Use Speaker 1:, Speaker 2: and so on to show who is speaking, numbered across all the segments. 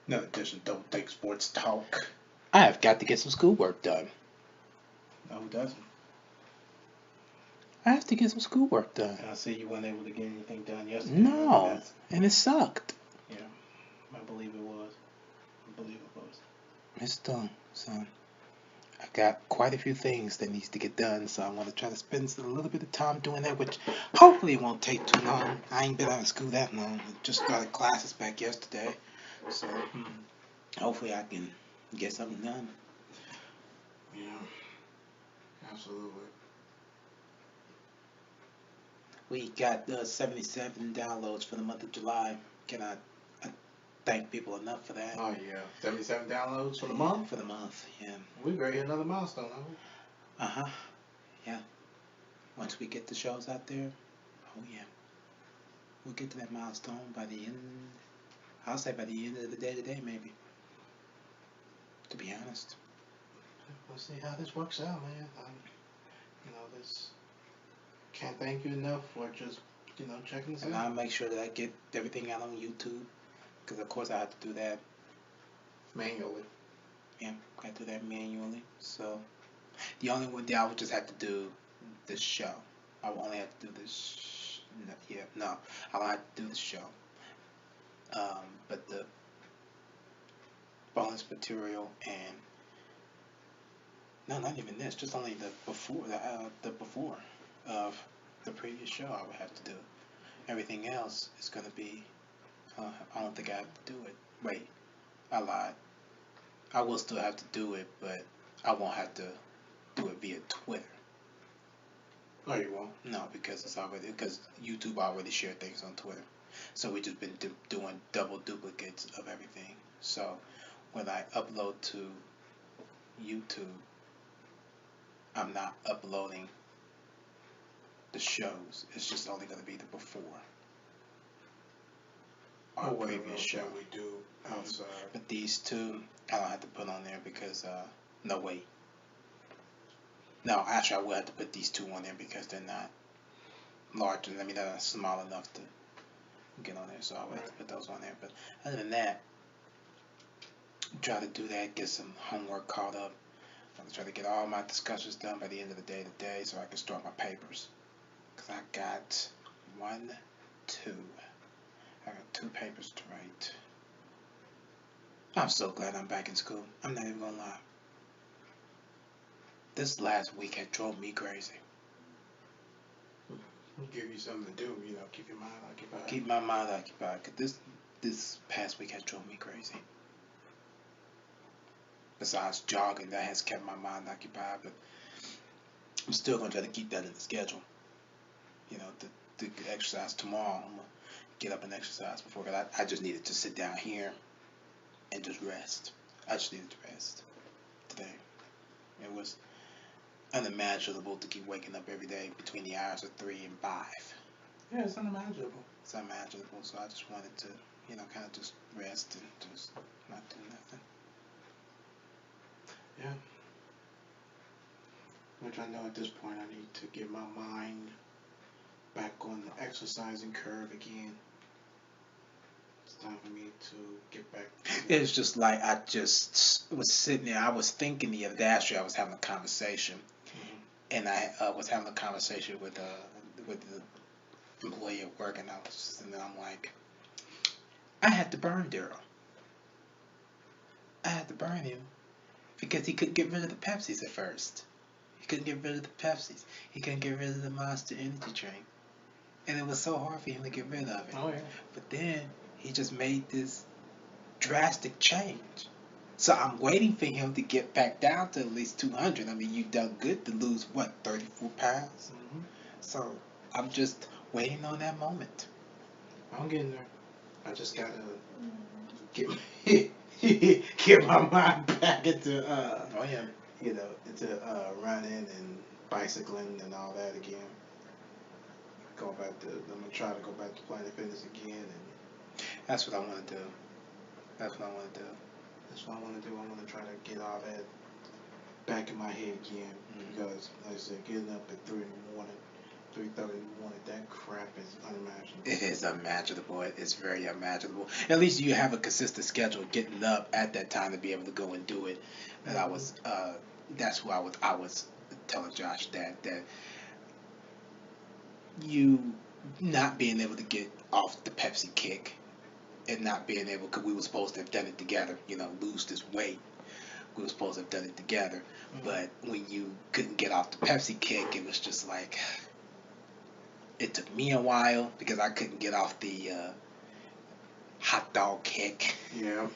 Speaker 1: No, just don't think sports talk.
Speaker 2: I have got to get some schoolwork done.
Speaker 1: No, who doesn't?
Speaker 2: I have to get some schoolwork done.
Speaker 1: And I see you weren't able to get anything done yesterday.
Speaker 2: No, and it sucked.
Speaker 1: Yeah, I believe it was. I believe it was.
Speaker 2: It's done, son. I got quite a few things that needs to get done, so I want to try to spend a little bit of time doing that, which hopefully it won't take too long. I ain't been out of school that long. I just started classes back yesterday, so hopefully I can get something done.
Speaker 1: Yeah, absolutely.
Speaker 2: We got 77 downloads for the month of July. Can I thank people enough for that?
Speaker 1: Oh yeah, 77 downloads for the month.
Speaker 2: For the month, yeah.
Speaker 1: We better hit another milestone, huh?
Speaker 2: Yeah. Once we get the shows out there, oh yeah, we'll get to that milestone by the end. I'll say by the end of the day today, maybe. To be honest.
Speaker 1: We'll see how this works out, man. This can't thank you enough for just checking this
Speaker 2: And
Speaker 1: out.
Speaker 2: I'll make sure that I get everything out on YouTube, because of course I have to do that
Speaker 1: Manually.
Speaker 2: Yeah, got to do that manually. So the only one that I would just have to do this show. I will only have to do this. No, I will have to do the show. But the bonus material and no, not even this. Just only the before of the previous show. I would have to do. Everything else is gonna be. I don't think I have to do it. Wait, I lied. I will still have to do it, but I won't have to do it via Twitter.
Speaker 1: Oh, you won't?
Speaker 2: No, because YouTube already shared things on Twitter. So we just been doing double duplicates of everything. So when I upload to YouTube, I'm not uploading the shows. It's just only going to be the before.
Speaker 1: Our previous show we do outside.
Speaker 2: But these two, I don't have to put on there because no wait. No, actually, I will have to put these two on there because they're not large. I mean, they're not small enough to get on there. So I will have to put those on there. But other than that, try to do that. Get some homework caught up. I'm gonna try to get all my discussions done by the end of the day today, so I can start my papers. Cause I got one, two. I got 2 papers to write. I'm so glad I'm back in school. I'm not even gonna lie. This last week had drove me crazy.
Speaker 1: Give you something to do, keep your mind occupied.
Speaker 2: Keep my mind occupied. Cause this past week had drove me crazy. Besides jogging, that has kept my mind occupied, but I'm still gonna try to keep that in the schedule. The exercise tomorrow. I'm gonna get up and exercise before. Cause I just needed to sit down here and just rest. I just needed to rest today. It was unimaginable to keep waking up every day between the hours of 3 and 5.
Speaker 1: Yeah, it's unimaginable.
Speaker 2: It's unimaginable. So I just wanted to, kind of just rest and just not do nothing.
Speaker 1: Yeah. Which I know at this point I need to get my mind back on the exercising curve again. It's time for me to get back.
Speaker 2: It's just like I just was sitting there. I was thinking the other day. Actually, I was having a conversation, and I was having a conversation with the employee at work, and I'm like, I had to burn Daryl. I had to burn him because he couldn't get rid of the Pepsis at first. He couldn't get rid of the Pepsis. He couldn't get rid of the Monster Energy drink, and it was so hard for him to get rid of it.
Speaker 1: Oh yeah.
Speaker 2: But then he just made this drastic change. So I'm waiting for him to get back down to at least 200. I mean, you done good to lose, what, 34 pounds?
Speaker 1: Mm-hmm.
Speaker 2: So I'm just waiting on that moment.
Speaker 1: I'm getting there. I just gotta get my mind back into into running and bicycling and all that again. I'm gonna try to go back to Planet Fitness again, and
Speaker 2: that's what I want to do. That's what I want to do.
Speaker 1: That's what I want to do. I want to try to get all that back in my head again, because like I said, getting up at 3 in the morning 3:30 in the morning. That crap is unimaginable.
Speaker 2: It is unimaginable. It's very unimaginable. At least you have a consistent schedule getting up at that time to be able to go and do it. And I was, that's who I was telling Josh that you not being able to get off the Pepsi kick and not being able, because we were supposed to have done it together, lose this weight. We were supposed to have done it together. But when you couldn't get off the Pepsi kick, it was just like, it took me a while because I couldn't get off the hot dog kick.
Speaker 1: Yeah.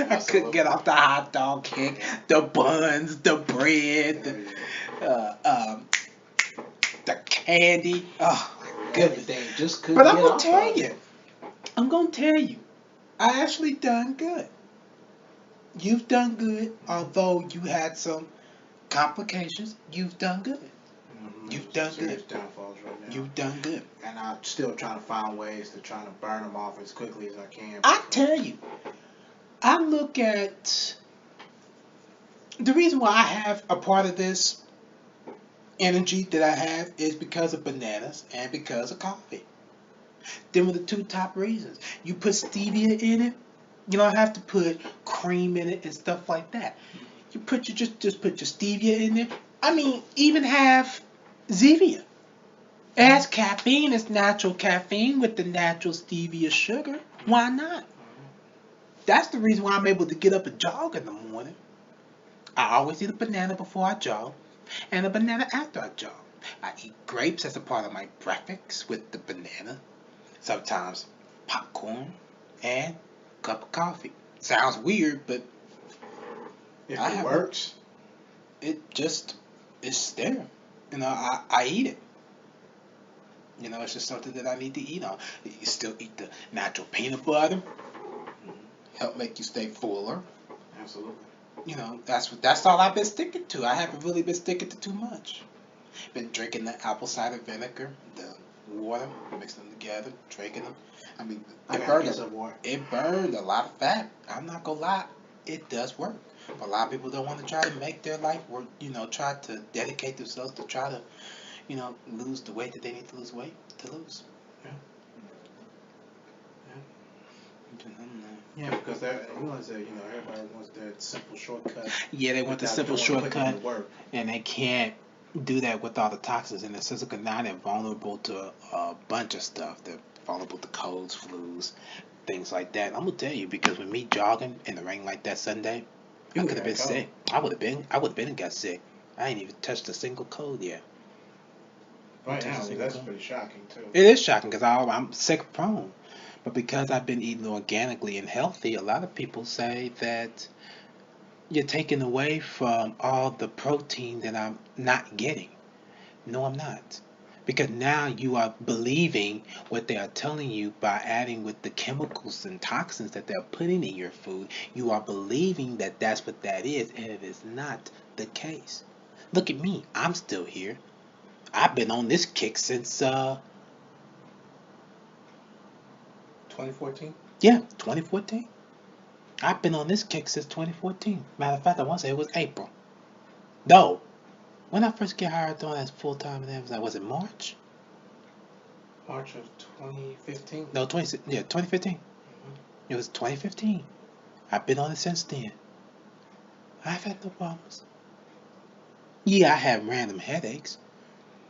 Speaker 2: I couldn't get off the hot dog kick, the buns, the bread, the candy. Oh my goodness.
Speaker 1: Everything just couldn't
Speaker 2: But I'm
Speaker 1: get
Speaker 2: gonna
Speaker 1: off
Speaker 2: tell
Speaker 1: of
Speaker 2: you,
Speaker 1: it.
Speaker 2: I actually done good. You've done good, although you had some complications. You've done good. You've done
Speaker 1: Serious
Speaker 2: good.
Speaker 1: downfalls right now.
Speaker 2: You've done good.
Speaker 1: And I'm still trying to find ways to try to burn them off as quickly as I can.
Speaker 2: I tell you, I look at the reason why I have a part of this energy that I have is because of bananas and because of coffee. Them are the two top reasons. You put stevia in it, you don't have to put cream in it and stuff like that. You put just put your stevia in there. I mean, even have Zevia. It has caffeine. It's natural caffeine with the natural stevia sugar. Why not? That's the reason why I'm able to get up and jog in the morning. I always eat a banana before I jog and a banana after I jog. I eat grapes as a part of my breakfast with the banana. Sometimes popcorn and a cup of coffee. Sounds weird, but
Speaker 1: If it works.
Speaker 2: It's there. I eat it. It's just something that I need to eat on. You still eat the natural peanut butter. Help make you stay fuller.
Speaker 1: Absolutely.
Speaker 2: That's all I've been sticking to. I haven't really been sticking to too much. Been drinking the apple cider vinegar, the water, mixing them together, drinking them. I mean, it burned a lot of fat. I'm not gonna lie, it does work. A lot of people don't want to try to make their life work. Try to dedicate themselves to try to, lose the weight that they need to lose weight to lose.
Speaker 1: Yeah. Yeah, because everybody wants that simple shortcut.
Speaker 2: Yeah, they want the simple shortcut, and they can't do that with all the toxins in the system. Now they're vulnerable to a bunch of stuff. They're vulnerable to colds, flus, things like that. I'm gonna tell you, because with me jogging in the rain like that Sunday, I could have been sick. I would have been and got sick. I ain't even touched a single cold yet.
Speaker 1: Right now, that's pretty shocking too.
Speaker 2: It is shocking because I'm sick prone. But because I've been eating organically and healthy, a lot of people say that you're taking away from all the protein that I'm not getting. No, I'm not. Because now you are believing what they are telling you by adding with the chemicals and toxins that they're putting in your food. You are believing that that's what that is, and it is not the case. Look at me. I'm still here. I've been on this kick since
Speaker 1: 2014?
Speaker 2: Yeah, 2014. I've been on this kick since 2014. Matter of fact, I want to say it was April. No. When I first got hired on as full-time in Amazon, was it March?
Speaker 1: March of 2015?
Speaker 2: No, 2015. It was 2015. I've been on it since then. I've had no problems. Yeah, I have random headaches.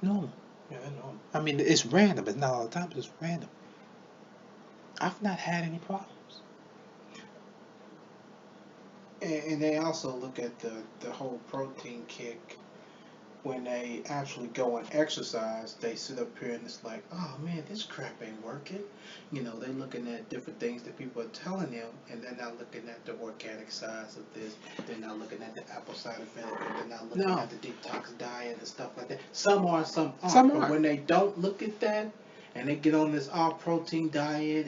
Speaker 2: No.
Speaker 1: Yeah, I know.
Speaker 2: I mean, it's random. It's not all the time, but it's random. I've not had any problems.
Speaker 1: And they also look at the whole protein kick. When they actually go and exercise, they sit up here and it's like, oh man, this crap ain't working. They're looking at different things that people are telling them, and they're not looking at the organic sides of this. They're not looking at the apple cider vinegar. They're not looking at the detox diet and stuff like that. Some are, some aren't. But when they don't look at that, and they get on this all protein diet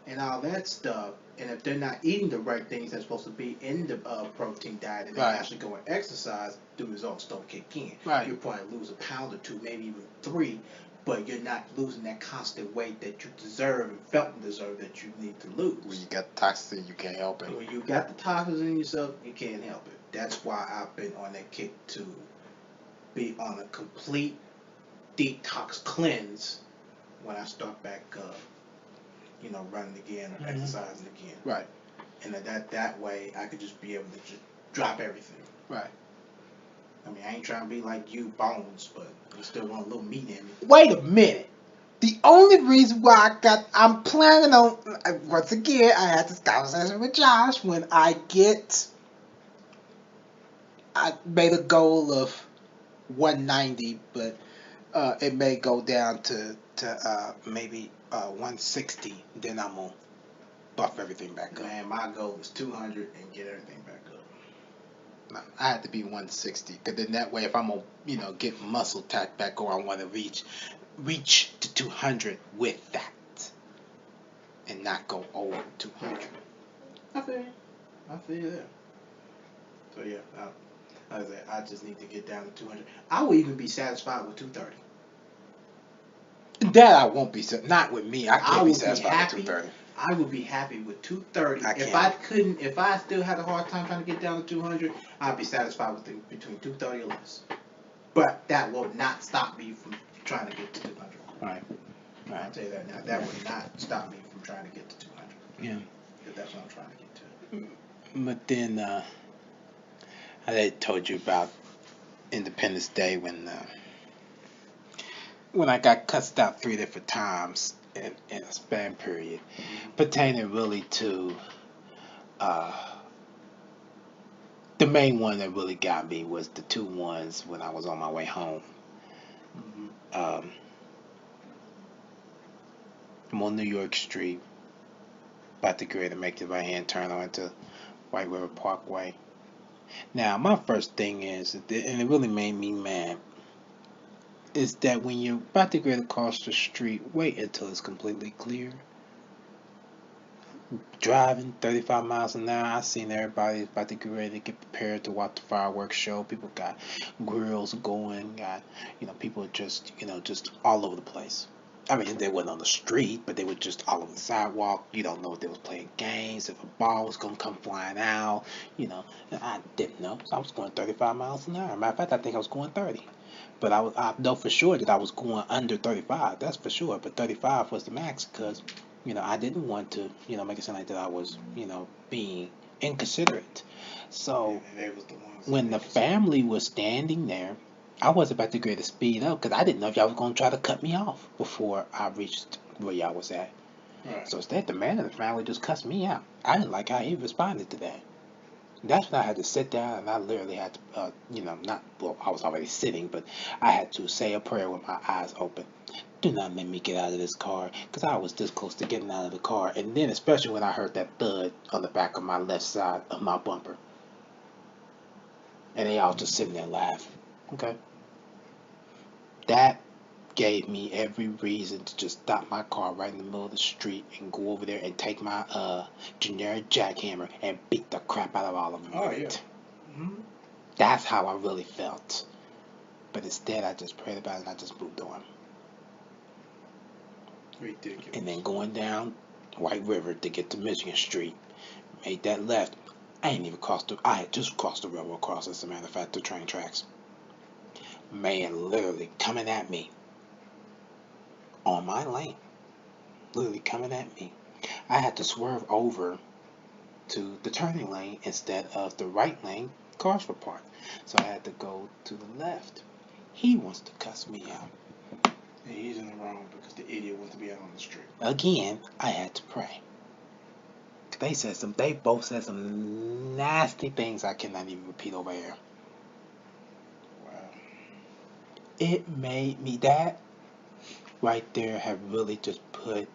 Speaker 1: and all that stuff, and if they're not eating the right things that's supposed to be in the protein diet, and they actually go and exercise, the results don't kick in.
Speaker 2: Right.
Speaker 1: You'll probably lose a pound or two, maybe even 3, but you're not losing that constant weight that you deserve and felt and deserve that you need to lose.
Speaker 2: When you got the toxins, you can't help it.
Speaker 1: When you got the toxins in yourself, you can't help it. That's why I've been on that kick to be on a complete detox cleanse when I start back running again or exercising again.
Speaker 2: Right.
Speaker 1: And that way I could just be able to just drop everything.
Speaker 2: Right.
Speaker 1: I mean, I ain't trying to be like you, Bones, but I still want a little meat in me.
Speaker 2: Wait a minute. The only reason why I'm planning on, once again, I had this conversation with Josh when I made a goal of 190, but it may go down to maybe 160. Then I'm gonna buff everything back up.
Speaker 1: Man, my goal is 200 and get everything back up.
Speaker 2: No, I had to be 160, because then that way, if I'm gonna get muscle tack back, or I want to reach to 200 with that, and not go over 200.
Speaker 1: I feel you there. So yeah, I just need to get down to 200. I will even be satisfied with 230.
Speaker 2: That I won't be. Not with me. I can't be satisfied with 230.
Speaker 1: I would be happy with 230.
Speaker 2: I
Speaker 1: If I still had a hard time trying to get down to 200, I'd be satisfied with between 230 or less. But that will not stop me from trying to get to 200.
Speaker 2: Right.
Speaker 1: I'll tell you that now. That would not stop me from trying to get to 200.
Speaker 2: Yeah.
Speaker 1: If that's what I'm trying to get to.
Speaker 2: But then I had told you about Independence Day when I got cussed out 3 different times in a span period, pertaining really to the main one that really got me was the 2 ones when I was on my way home. I'm on New York Street, about to get ready to make the right hand turn onto White River Parkway. Now, my first thing is, and it really made me mad, is that when you're about to get across the street, wait until it's completely clear. Driving 35 miles an hour, I seen everybody about to get ready to get prepared to watch the fireworks show. People got grills going, got people just all over the place. I mean, they wasn't on the street, but they were just all over the sidewalk. You don't know if they was playing games, if a ball was gonna come flying out. I didn't know. So I was going 35 miles an hour. Matter of fact, I think I was going 30. But I know for sure that I was going under 35. That's for sure. But 35 was the max, because I didn't want to make it sound like that I was being inconsiderate. So when the family was standing there, I was about to get to speed up, because I didn't know if y'all was going to try to cut me off before I reached where y'all was at. Right. So instead, the man in the family just cussed me out. I didn't like how he responded to that. That's when I had to sit down, and I literally had to, I was already sitting, but I had to say a prayer with my eyes open. Do not make me get out of this car, because I was this close to getting out of the car. And then especially when I heard that thud on the back of my left side of my bumper. And they all just sitting there laughing. Okay. That gave me every reason to just stop my car right in the middle of the street and go over there and take my generic jackhammer and beat the crap out of all of them.
Speaker 1: Oh, yeah.
Speaker 2: That's how I really felt. But instead, I just prayed about it and I just moved on.
Speaker 1: Ridiculous.
Speaker 2: And then going down White River to get to Michigan Street, made that left. I had just crossed the railroad crossing, as a matter of fact, the train tracks. Man, literally coming at me on my lane. Literally coming at me. I had to swerve over to the turning lane instead of the right lane. Cars were parked. So I had to go to the left. He wants to cuss me out.
Speaker 1: And he's in the wrong because the idiot wants to be out on the street.
Speaker 2: Again, I had to pray. They both said some nasty things I cannot even repeat over here. It made me, that right there have really just put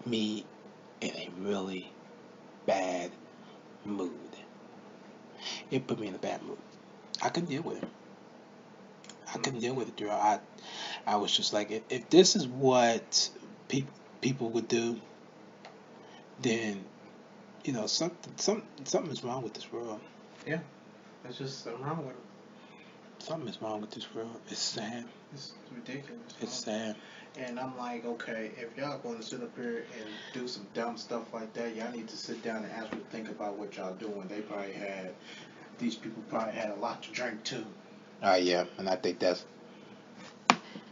Speaker 2: me in a really bad mood. It put me in a bad mood. I couldn't deal with it. Girl. I was just like, if this is what people would do, then something is wrong with this world.
Speaker 1: Yeah, there's just something wrong with it.
Speaker 2: Something is wrong with this world. It's sad.
Speaker 1: It's ridiculous.
Speaker 2: It's sad.
Speaker 1: And I'm like, okay, if y'all going to sit up here and do some dumb stuff like that, y'all need to sit down and actually think about what y'all doing. These people probably had a lot to drink too.
Speaker 2: Yeah, and I think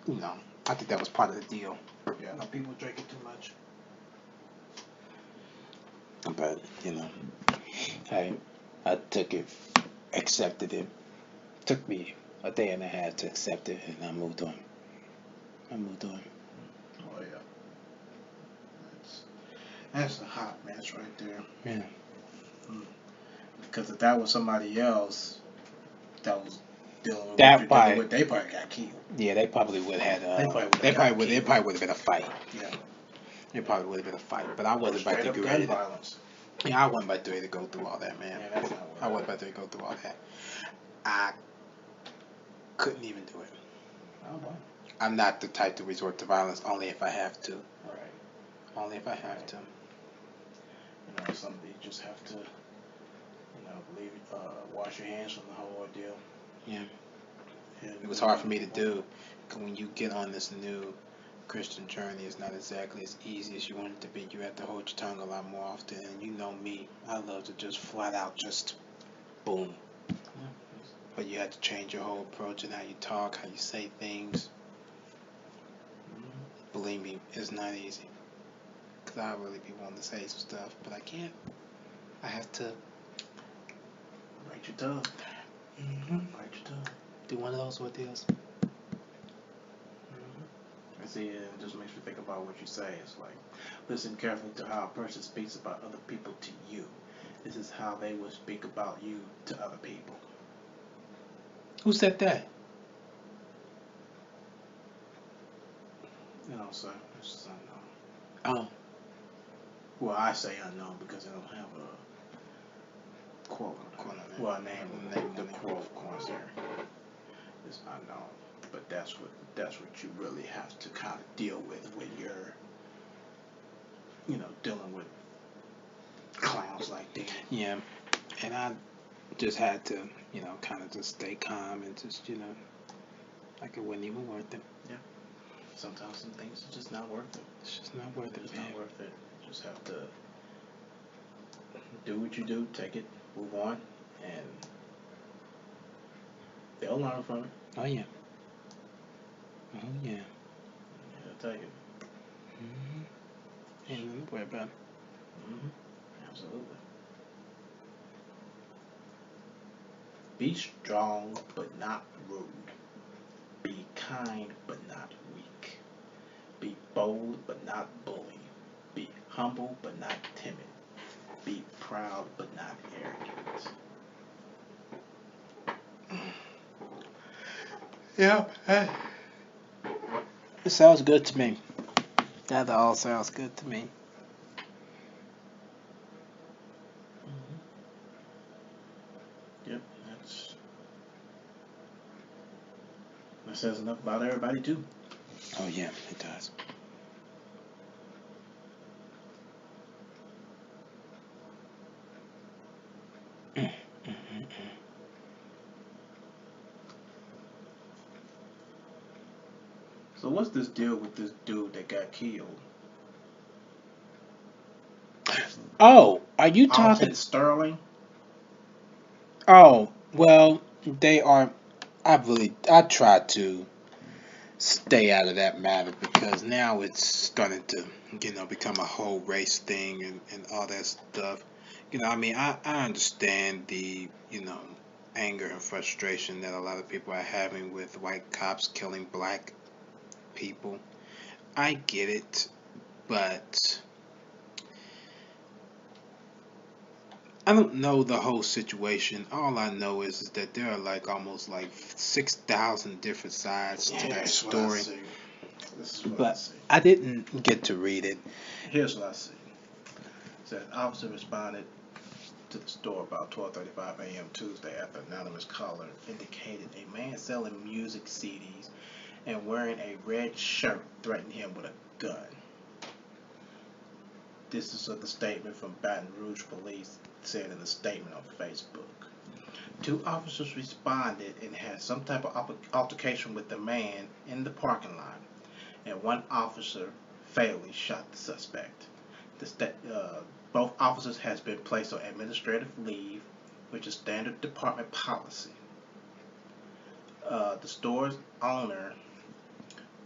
Speaker 2: you know, I think that was part of the deal.
Speaker 1: Yeah, no, people drinking too much.
Speaker 2: But, you know, I took it, accepted it. Took me a day and a half to accept it, and I moved on.
Speaker 1: Oh yeah, that's a hot mess right there.
Speaker 2: Yeah.
Speaker 1: Because if that was somebody else that was dealing with
Speaker 2: That
Speaker 1: what you're
Speaker 2: probably-
Speaker 1: dealing with, they probably got killed.
Speaker 2: Yeah, they probably would have had.
Speaker 1: It probably
Speaker 2: would have been a fight.
Speaker 1: Yeah.
Speaker 2: It probably would have been a fight, but I wasn't about to
Speaker 1: Straight
Speaker 2: get
Speaker 1: up
Speaker 2: ready.
Speaker 1: gun violence.
Speaker 2: Yeah, I wasn't about to ready to go through all that, man.
Speaker 1: Yeah, that's not what
Speaker 2: I wasn't about to go through all that. I couldn't even do it.
Speaker 1: Oh boy.
Speaker 2: I'm not the type to resort to violence only if I have to.
Speaker 1: Right.
Speaker 2: Only if I have to.
Speaker 1: You know, some you just have to, wash your hands from the whole ordeal.
Speaker 2: Yeah.
Speaker 1: And
Speaker 2: It was hard for me to do. 'Cause when you get on this new Christian journey, it's not exactly as easy as you want it to be. You have to hold your tongue a lot more often, and you know me, I love to just flat out just boom.
Speaker 1: Yeah.
Speaker 2: But you have to change your whole approach and how you talk, how you say things. Believe me, it's not easy. Because I really be wanting to say some stuff, but I can't. I have to
Speaker 1: Bite your tongue. Bite your tongue.
Speaker 2: do one of those ordeals.
Speaker 1: I see, it just makes me think about what you say. It's like, listen carefully to how a person speaks about other people to you. This is how they will speak about you to other people.
Speaker 2: Who said that?
Speaker 1: You know, so it's just unknown.
Speaker 2: Oh.
Speaker 1: Well, I say unknown because I don't have a quote. Well, name the quote, of course, here. It's unknown, but that's what you really have to kind of deal with when you're, dealing with clowns like that.
Speaker 2: Yeah. And I just had to, kind of just stay calm and just, like it wasn't even worth it.
Speaker 1: Yeah. Sometimes some things are just not worth it.
Speaker 2: It's just not worth it, man.
Speaker 1: Not worth it. You just have to do what you do, take it, move on, and they'll learn from it.
Speaker 2: Oh yeah. Oh yeah.
Speaker 1: They'll take it.
Speaker 2: Ain't nothing to worry about.
Speaker 1: Absolutely. Be strong but not rude. Be kind but not weak. Be bold but not bully. Be humble but not timid. Be proud but not arrogant.
Speaker 2: Yeah. It sounds good to me. That all sounds good to me.
Speaker 1: Yep, that says enough about everybody too.
Speaker 2: Oh yeah, it does.
Speaker 1: So what's this deal with this dude that got killed?
Speaker 2: Oh, are you talking?
Speaker 1: Alton Sterling?
Speaker 2: Oh, well, they are. I try to stay out of that matter because now it's starting to, become a whole race thing and all that stuff. I understand the, anger and frustration that a lot of people are having with white cops killing black people. I get it, but I don't know the whole situation. All I know is that there are almost 6,000 different sides to that story.
Speaker 1: This is what I
Speaker 2: But
Speaker 1: see.
Speaker 2: I didn't get to read it.
Speaker 1: Here's what I see. It said an officer responded to the store about 12:35 a.m. Tuesday after an anonymous caller indicated a man selling music CDs and wearing a red shirt threatened him with a gun. This is what the statement from Baton Rouge Police said in a statement on Facebook. 2 officers responded and had some type of altercation with the man in the parking lot, and 1 officer fatally shot the suspect. Both officers has been placed on administrative leave, which is standard department policy. The store's owner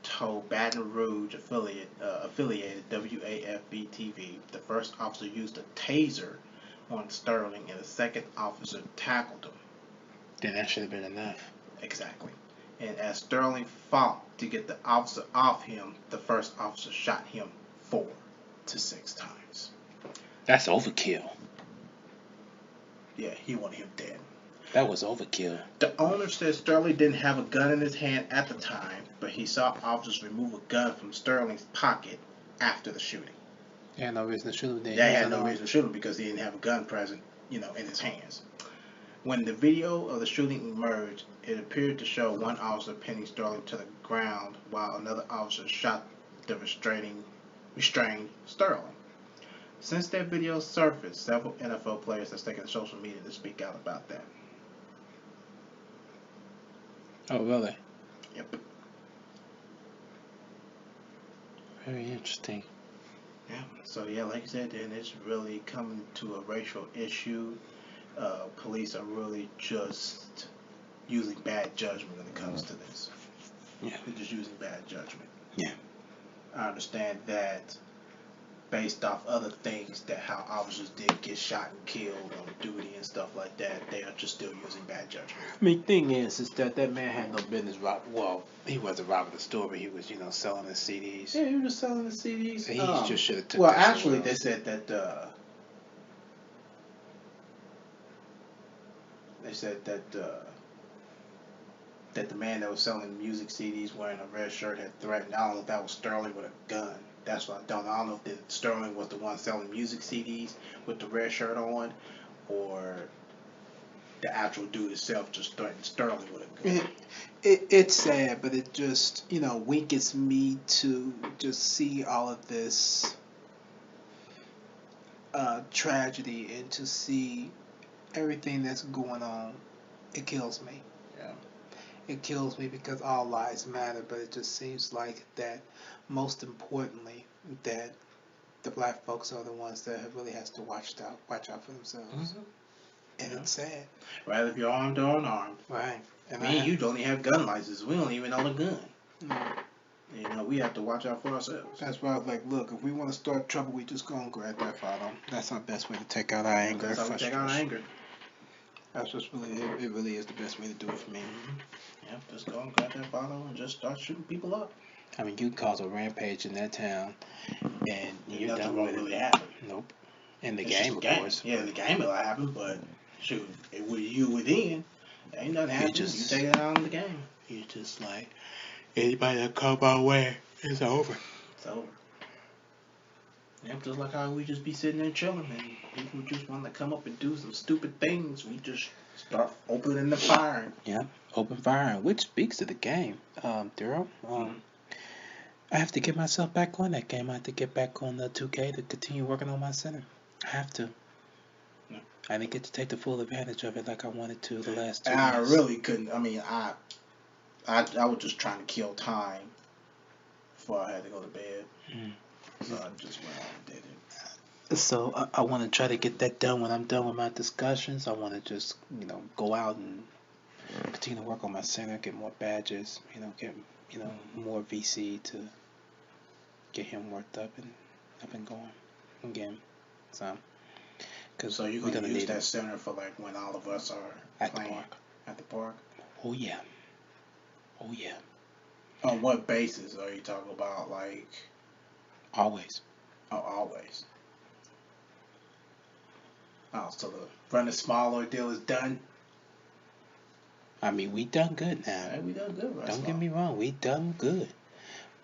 Speaker 1: told Baton Rouge affiliated WAFB-TV the first officer used a taser on Sterling and the second officer tackled him.
Speaker 2: Then that should have been enough.
Speaker 1: Exactly. And as Sterling fought to get the officer off him, the first officer shot him 4 to 6 times.
Speaker 2: That's overkill.
Speaker 1: Yeah, he wanted him dead.
Speaker 2: That was overkill.
Speaker 1: The owner said Sterling didn't have a gun in his hand at the time, but he saw officers remove a gun from Sterling's pocket after the shooting.
Speaker 2: They had no reason to shoot him.
Speaker 1: They had no reason to shoot him because he didn't have a gun present, in his hands. When the video of the shooting emerged, it appeared to show one officer pinning Sterling to the ground while another officer shot the restrained Sterling. Since that video surfaced, several NFL players have taken to social media to speak out about that.
Speaker 2: Oh, really?
Speaker 1: Yep.
Speaker 2: Very interesting.
Speaker 1: Yeah. So yeah, like you said, then it's really coming to a racial issue. Police are really just using bad judgment when it comes to this.
Speaker 2: Yeah.
Speaker 1: They're just using bad judgment.
Speaker 2: Yeah.
Speaker 1: I understand that based off other things that how officers did get shot and killed on duty and stuff like that, they are just still using bad judgment.
Speaker 2: I mean, thing is that man had no business robbing. Well, he wasn't robbing the store, but he was, selling his CDs.
Speaker 1: Yeah, he was just selling the CDs.
Speaker 2: He just should have took.
Speaker 1: Well,
Speaker 2: that
Speaker 1: actually,
Speaker 2: somewhere
Speaker 1: they said that the man that was selling music CDs wearing a red shirt had threatened. I don't know if that was Sterling with a gun. That's what I don't know. I don't know if Sterling was the one selling music CDs with the red shirt on, or the actual dude itself just threatened Sterling with a gun.
Speaker 2: It's sad, but it just, weakens me to just see all of this tragedy and to see everything that's going on. It kills me.
Speaker 1: Yeah.
Speaker 2: It kills me because all lives matter, but it just seems like that, most importantly, that the black folks are the ones that really has to watch out for themselves.
Speaker 1: Mm-hmm.
Speaker 2: And it's sad.
Speaker 1: Right, if you're armed or unarmed.
Speaker 2: Right. And
Speaker 1: Me and you don't even have gun licenses. We don't even own a gun.
Speaker 2: No.
Speaker 1: We have to watch out for ourselves.
Speaker 2: That's why I was like, look, if we want to start trouble, we just go and grab that photo. That's our best way to take out our anger.
Speaker 1: That's how we take out our anger.
Speaker 2: That's just it really is the best way to do it for me.
Speaker 1: Yeah, just go and grab that photo and just start shooting people up.
Speaker 2: I mean, you cause a rampage in that town, and you're
Speaker 1: nothing
Speaker 2: done
Speaker 1: wrong
Speaker 2: with
Speaker 1: really
Speaker 2: it.
Speaker 1: happen.
Speaker 2: Nope. In the
Speaker 1: It's
Speaker 2: game,
Speaker 1: just
Speaker 2: of
Speaker 1: a game.
Speaker 2: course.
Speaker 1: Yeah, in the game it'll happen, but shoot, with you within, ain't nothing happening. You take it out in the game.
Speaker 2: You're just like, anybody that come our way, it's over.
Speaker 1: It's over. Yep, just like how we just be sitting there chilling and people just want to come up and do some stupid things. We just start opening the fire.
Speaker 2: Yeah, open fire, which speaks to the game. Daryl, I have to get myself back on that game. I have to get back on the 2K to continue working on my center. I have to.
Speaker 1: Yeah.
Speaker 2: I didn't get to take the full advantage of it like I wanted to the last 2
Speaker 1: And I
Speaker 2: months.
Speaker 1: really couldn't. I mean, I was just trying to kill time before I had to go to bed. So I just went out and did it.
Speaker 2: So I want to try to get that done when I'm done with my discussions. I want to just, go out and continue to work on my center, get more badges, get, more VC to get him worked up and going again. So
Speaker 1: you're going to use that center for like when all of us are
Speaker 2: at
Speaker 1: playing
Speaker 2: the park.
Speaker 1: At the park?
Speaker 2: Oh yeah. Oh yeah.
Speaker 1: On what basis are you talking about? Like
Speaker 2: always.
Speaker 1: Oh, always. Oh, so the run a small ordeal is done.
Speaker 2: I mean, we done good now.
Speaker 1: Yeah, we done good. Right?
Speaker 2: Don't get me wrong, we done good.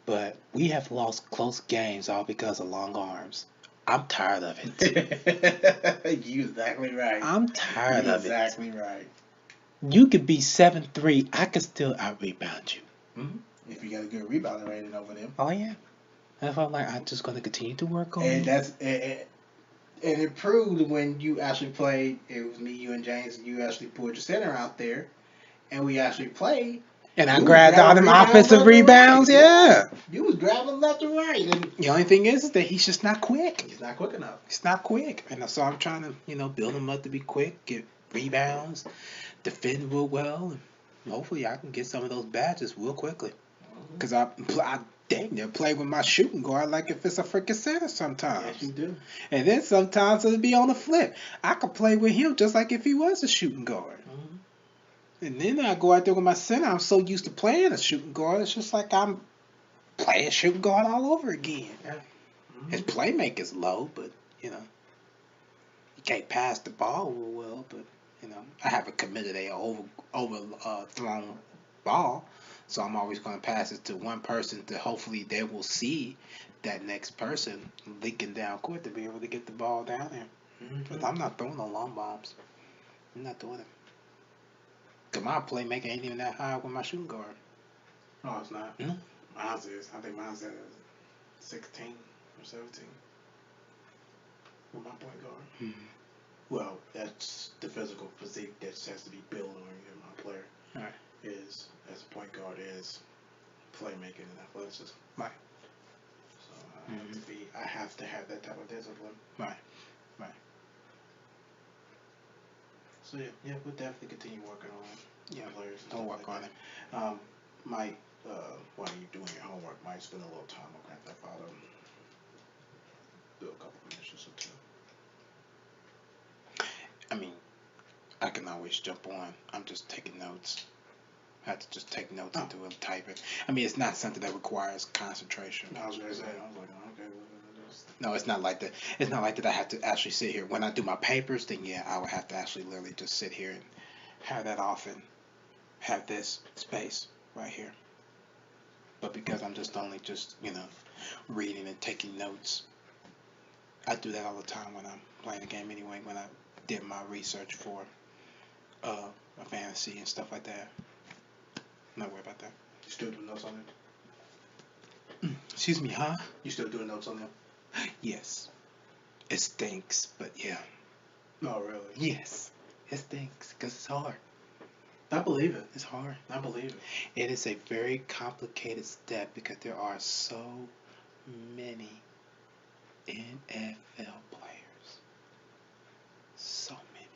Speaker 2: But we have lost close games all because of long arms. I'm tired of
Speaker 1: it. You're exactly right.
Speaker 2: I'm tired of it.
Speaker 1: Exactly right.
Speaker 2: You could be 7'3", I could still out-rebound you.
Speaker 1: Mm-hmm. If you got a good rebounding rating over them.
Speaker 2: Oh, yeah. That's why I'm just going to continue to work on
Speaker 1: it.
Speaker 2: it.
Speaker 1: And it proved when you actually played, it was me, you, and James, and you actually pulled your center out there, and we actually played.
Speaker 2: And I grabbed all them offensive rebounds, yeah.
Speaker 1: You was grabbing left and right. And
Speaker 2: the only thing is that he's just not quick.
Speaker 1: He's not quick enough.
Speaker 2: He's not quick. And so I'm trying to, build him up to be quick, get rebounds, defend real well, and hopefully I can get some of those badges real quickly. Because I dang near play with my shooting guard like if it's a freaking center sometimes.
Speaker 1: Yes, you do.
Speaker 2: And then sometimes it'll be on the flip. I could play with him just like if he was a shooting guard. And then I go out there with my center. I'm so used to playing a shooting guard. It's just like I'm playing shooting guard all over again.
Speaker 1: Yeah.
Speaker 2: His playmaker's low, but, you know, he can't pass the ball real well. But, you know, I haven't committed a overthrown ball. So I'm always going to pass it to one person to hopefully they will see that next person leaking down court to be able to get the ball down there. But I'm not throwing no long bombs. I'm not doing it. Because my playmaker ain't even that high with my shooting guard.
Speaker 1: Oh, it's not?
Speaker 2: No.
Speaker 1: Mine's is. I think mine's at 16 or 17 with my point guard. Well, that's the physical physique that just has to be built on you. My player is, as a point guard, is playmaking and athleticism.
Speaker 2: Right.
Speaker 1: So I have to have that type of discipline.
Speaker 2: Right.
Speaker 1: So yeah, we'll definitely continue working on players.
Speaker 2: Don't work on it.
Speaker 1: Mike, while you're doing your homework, might spend a little time on Grand Theft Auto. Do a couple missions or two.
Speaker 2: I mean, I can always jump on. I'm just taking notes. I have to just take notes and do it, type it. I mean, it's not something that requires concentration.
Speaker 1: I was gonna say, okay.
Speaker 2: No, it's not like that. It's not like that I have to actually sit here. When I do my papers, then yeah, I would have to actually literally just sit here and have that off and have this space right here. But because I'm just only reading and taking notes, I do that all the time when I'm playing the game anyway, when I did my research for a fantasy and stuff like that. I'm not worried about that.
Speaker 1: You still doing notes on it?
Speaker 2: Excuse me, huh?
Speaker 1: You still doing notes on them?
Speaker 2: Yes. It stinks, but yeah.
Speaker 1: No, really?
Speaker 2: Yes. It stinks because it's hard.
Speaker 1: I believe it.
Speaker 2: It's hard.
Speaker 1: I believe it.
Speaker 2: It is a very complicated step because there are so many NFL players. So many.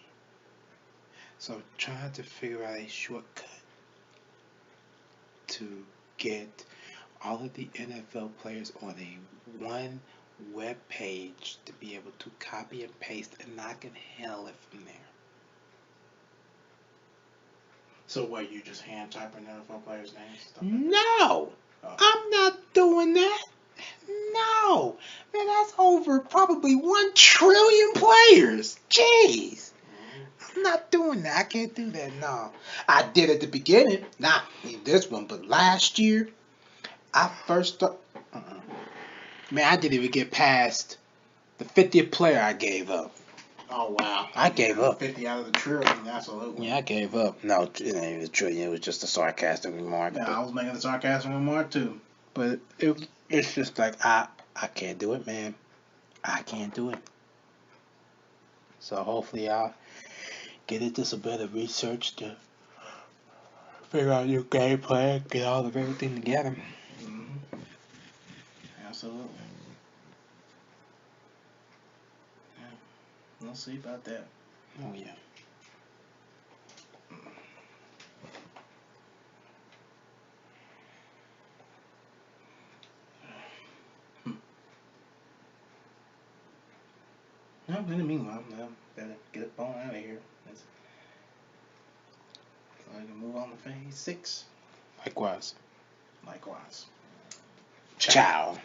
Speaker 2: So trying to figure out a shortcut to get all of the NFL players on a one web page to be able to copy and paste, and I can handle it from there.
Speaker 1: So what, you just hand typing NFL players' names?
Speaker 2: No! I'm not doing that. No! Man, that's over probably 1 trillion players. Jeez! I'm not doing that. I can't do that, no. I did at the beginning, not in this one, but last year, I first started. Man, I didn't even get past the 50th player I gave up.
Speaker 1: Oh, wow.
Speaker 2: I gave up.
Speaker 1: 50 out of the trillion, absolutely.
Speaker 2: Yeah, I gave up. No, it ain't even a trillion. It was just a sarcastic remark.
Speaker 1: Yeah, I was making a sarcastic remark, too.
Speaker 2: But it's just like, I can't do it, man. I can't do it. So hopefully I'll get into some better research to figure out your game plan, get all of everything together.
Speaker 1: Absolutely. Yeah. We'll see about that.
Speaker 2: Oh, yeah.
Speaker 1: No, in the meanwhile, better get up on out of here. So I can move on to phase 6.
Speaker 2: Likewise.
Speaker 1: Likewise.
Speaker 2: Ciao.